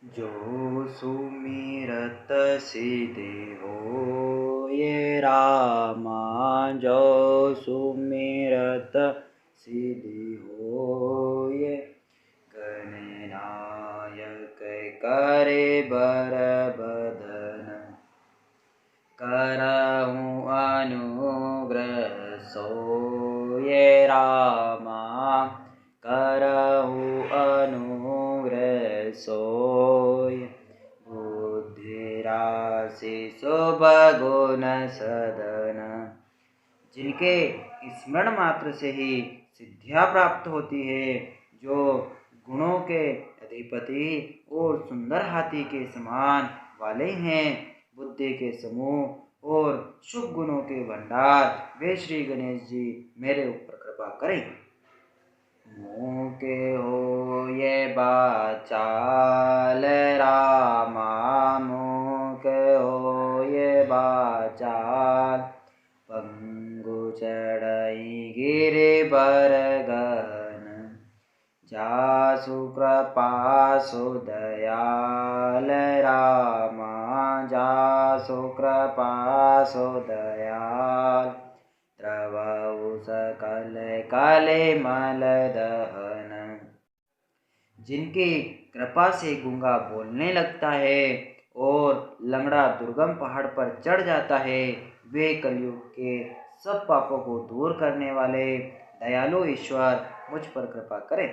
जो सुमिरत सिद्धि होए रामा, जो सुमिरत सिद्धि होए। गणनायक करे बर बदन, करहूँ अनुग्रह सोए रामा, करहूँ अनुग्रह सोए। बुद्धि राशि शुभ गुण सदन, जिनके स्मरण मात्र से ही सिद्धियां प्राप्त होती है, जो गुणों के अधिपति और सुंदर हाथी के समान वाले हैं, बुद्धि के समूह और शुभ गुणों के भंडार, वे श्री गणेश जी मेरे ऊपर कृपा करें। मुँह के हो ये बाचाल रामा, मुँह के हो ये बाचाल। पंगु चढ़ई गिरि बर गहन, जासु कृपा सु दयाल रामा, जासु कृपा सु दयाल। द्रवहु सकल काले मल दहन, जिनकी कृपा से गूंगा बोलने लगता है और लंगड़ा दुर्गम पहाड़ पर चढ़ जाता है, वे कलयुग के सब पापों को दूर करने वाले दयालु ईश्वर मुझ पर कृपा करें।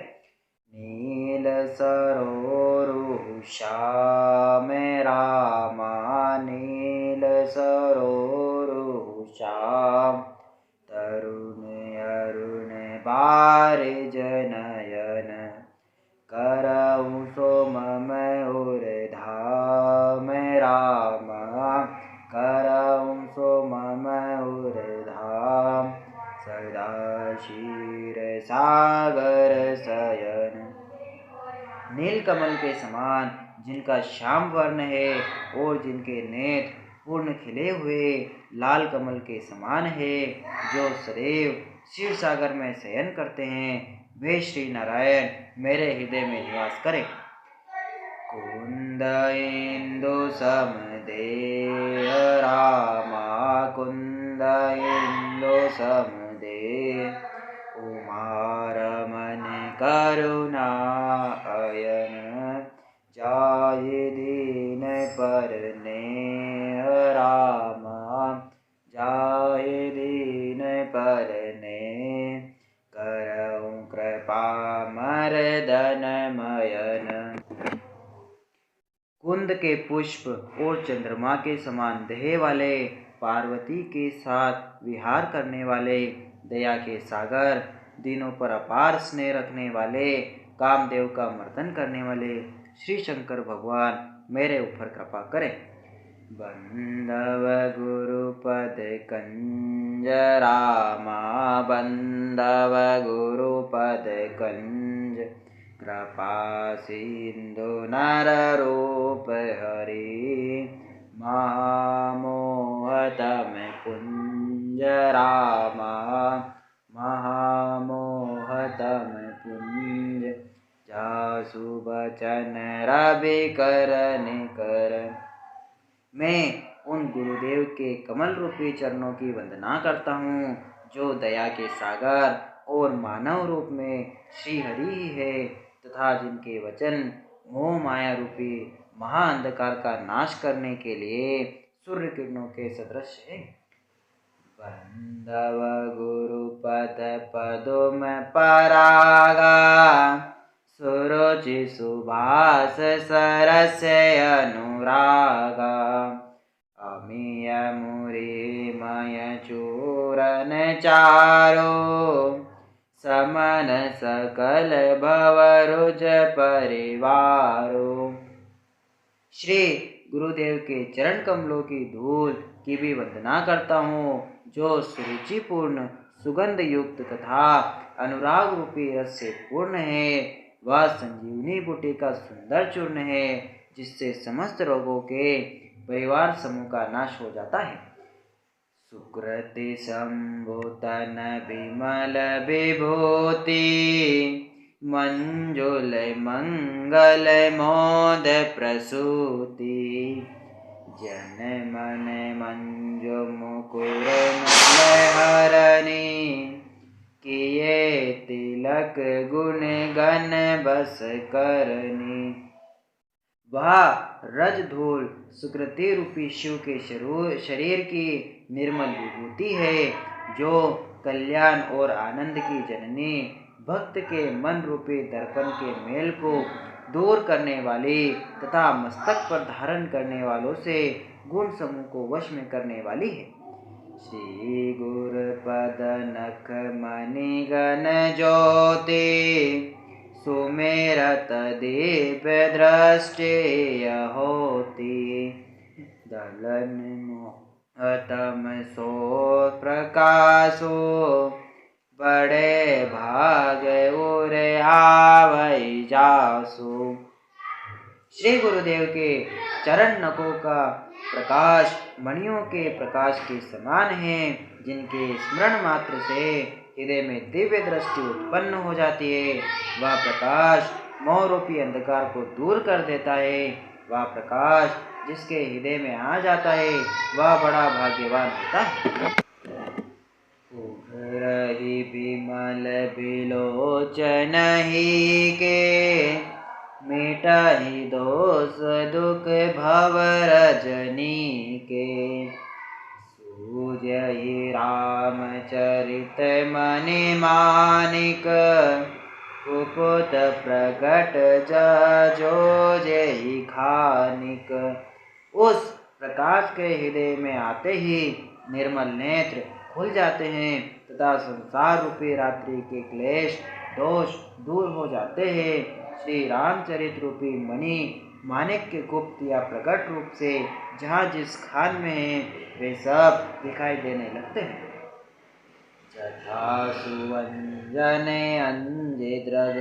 नील सरोरु श्याम रामा, नील सरोरु श्याम। तरुण अरुण बारिज नयन, करहूँ सोममय उर धाम रामा, करहूँ सोममय उर धाम। सदा क्षीर सागर शयन, नीलकमल के समान जिनका श्याम वर्ण है और जिनके नेत्र पूर्ण खिले हुए लाल कमल के समान है, जो सदैव क्षीर सागर में शयन करते हैं, वे श्री नारायण मेरे हृदय में निवास करें। कुंद इंदु सम देह रामा, कुंद इंदु सम देह। उमारमन करुणा अयन, जाहि दीन पर नेह रामा, जाहि दीन पर नेह। करहूँ कृपा मर्दन मयन, कुंद के पुष्प और चंद्रमा के समान देह वाले, पार्वती के साथ विहार करने वाले, दया के सागर, दीनों पर अपार स्नेह रखने वाले, कामदेव का मर्दन करने वाले श्री शंकर भगवान मेरे ऊपर कृपा करें। बंधव गुरुपद कंज रामा, बंधव गुरुपद कंज। कृपा सिंधु नर रूप हरि, महामोहतम कुंज रामा, महामोहतम कुंज। जासु बचन रवि करन कर, मैं उन गुरुदेव के कमल रूपी चरणों की वंदना करता हूँ, जो दया के सागर और मानव रूप में श्री हरि ही है, तथा जिनके वचन मोह माया रूपी महाअंधकार का नाश करने के लिए सूर्य किरणों के सदृश है। बंधव गुरुपद पदुम परागा, सुरुचि सुभाष सरस अनुरागा। अमीय मुरि मय चूरन चारो, समन सकल भवरुज परिवारो। श्री गुरुदेव के चरण कमलों की धूल की भी वंदना करता हूँ, जो सुरुचिपूर्ण सुगंध युक्त तथा अनुराग रूपी रस से पूर्ण है। वह संजीवनी बूटी का सुंदर चूर्ण है, जिससे समस्त रोगों के परिवार समूह का नाश हो जाता है। सुकृति संभूतन विमल विभूति, मंजुल मंगल मोद प्रसूति जन मन मंजु मुकुर हरणी किए तिलक गुण गण बस करनी। वह रज धूल सुकृति रूपी शिव के शरीर की निर्मल विभूति है, जो कल्याण और आनंद की जननी, भक्त के मन रूपी दर्पण के मेल को दूर करने वाली तथा मस्तक पर धारण करने वालों से गुण समूह को वश में करने वाली है। श्री गुरु पद नख मणि गण ज्योति सुमेरत दिव्य दृष्टि होती दलन मोहतम सो प्रकाशो बड़े भाग उर आवै जासु। श्री गुरुदेव के चरण नखों का प्रकाश मणियों के प्रकाश के समान है, जिनके स्मरण मात्र से हृदय में दिव्य दृष्टि उत्पन्न हो जाती है। वह प्रकाश मोह रूपी अंधकार को दूर कर देता है। वह प्रकाश जिसके हृदय में आ जाता है वह बड़ा भाग्यवान होता है। उभरहि विमल विलोचन ही के मिटहि दोष दुख भव रजनी के सूझहि रामचरित मणि मानिक कुपुत प्रगट जो जहि खानिक। उस प्रकाश के हृदय में आते ही निर्मल नेत्र खुल जाते हैं तथा संसार रूपी रात्रि के क्लेश दोष दूर हो जाते हैं। श्री रामचरित रूपी मणि मानिक के गुप्त या प्रकट रूप से जहाँ जिस खान में है वे सब दिखाई देने लगते हैं। जथा सुवंजन अंजिद्रग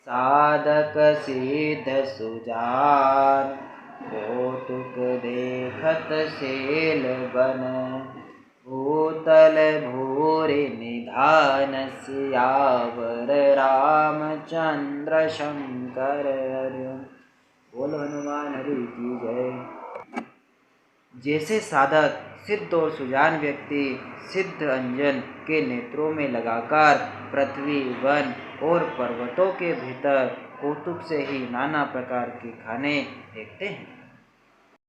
साधक सिद्ध सुजान कौतुक देखत सेल बन भूतल भूरि निधान सियावर रामचंद्र शंकर हरि। बोल हनुमान हरि की जय। जैसे साधक सिद्ध और सुजान व्यक्ति सिद्ध अंजन के नेत्रों में लगाकर पृथ्वी वन और पर्वतों के भीतर कौतुक से ही नाना प्रकार के खाने देखते हैं,